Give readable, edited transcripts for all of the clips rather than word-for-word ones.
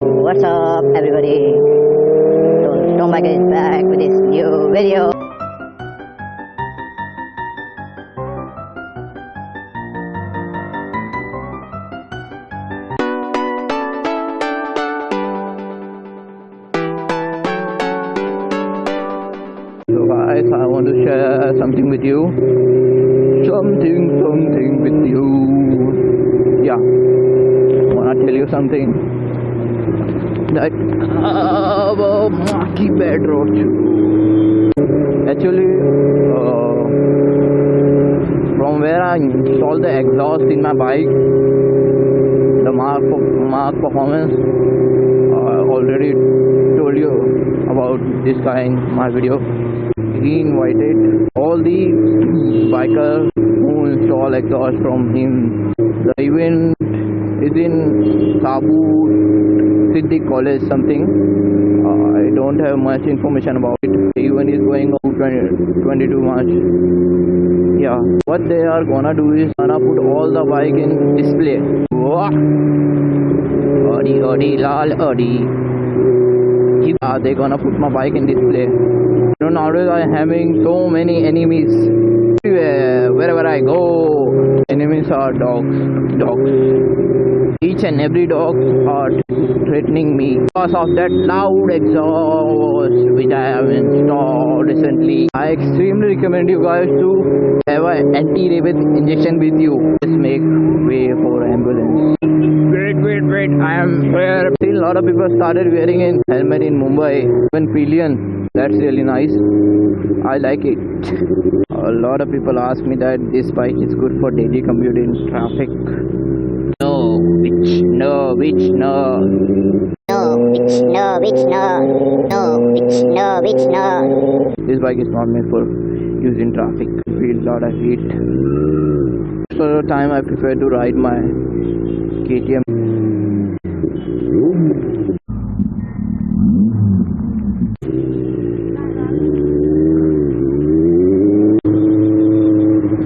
What's up, everybody? So Stormbike is back with this new video. So guys, I want to share something with you. Something with you. Yeah, I wanna tell you something. That Maki bad road. Actually, from where I installed the exhaust in my bike, the mark performance, I already told you about this guy in my video. He invited all the bikers who install exhaust from him. The event is in Sabu City College something. I don't have much information about it. The event is going on 22 March. Yeah, what they are gonna do is gonna put all the bike in display. Wow. Odi lal odi. They're gonna put my bike in display. You know, nowadays I am having so many enemies everywhere. Wherever I go, enemies are dogs. Each and every dog are threatening me because of that loud exhaust which I have installed recently. I extremely recommend you guys to have an anti-REV injection with you. Just make way for ambulance. Wait, I am here. Still a lot of people started wearing a helmet in Mumbai, even pillion. That's really nice. I like it. A lot of people ask me that this bike is good for daily commute in traffic. No. This bike is not made for use in traffic. Feel a lot of heat. So the time I prefer to ride my KTM.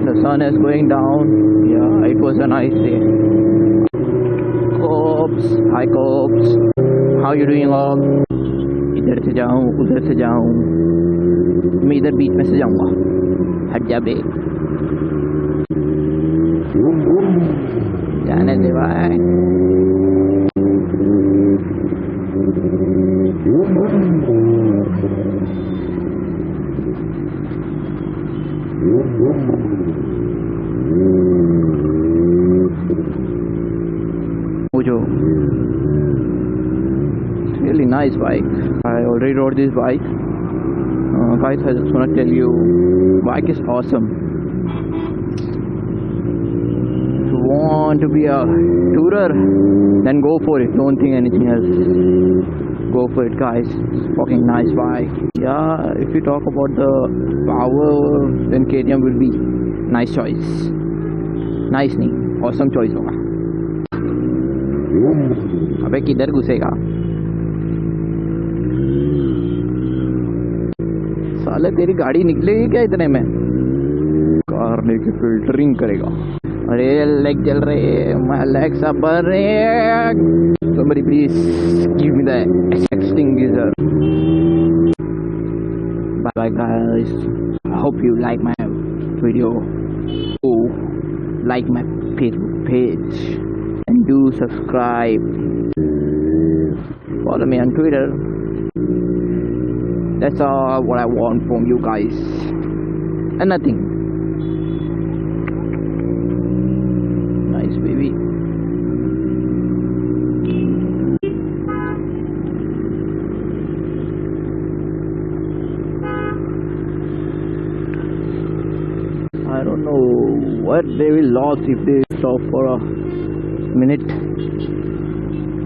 The sun is going down. Yeah, it was a nice day. Hi cops, how you doing all? इधर से जाऊं उधर से जाऊं, मैं इधर बीच में से जाऊंगा. हट जा बे, जाने दे भाई. Really nice bike. I already rode this bike. Guys, I just want to tell you, bike is awesome. If you want to be a tourer, then go for it. Don't think anything else. Go for it, guys. It's fucking nice bike. Yeah, if you talk about the power, then KTM will be nice choice. Nice नहीं, awesome choice होगा. अबे किधर घुसेगा? साले तेरी गाड़ी निकलेगी क्या इतने में? कार लेके फिल्टरिंग करेगा. अरे लेग जल रहे हैं, my legs are burning. Somebody please give me the extinguisher. Bye guys. I hope you like my video. Oh, like my Facebook page and do subscribe. Follow me on Twitter. That's all what I want from you guys, and nothing. Nice baby. I don't know what they will lose if they stop for a minute.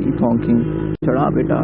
Keep honking. Chada beta.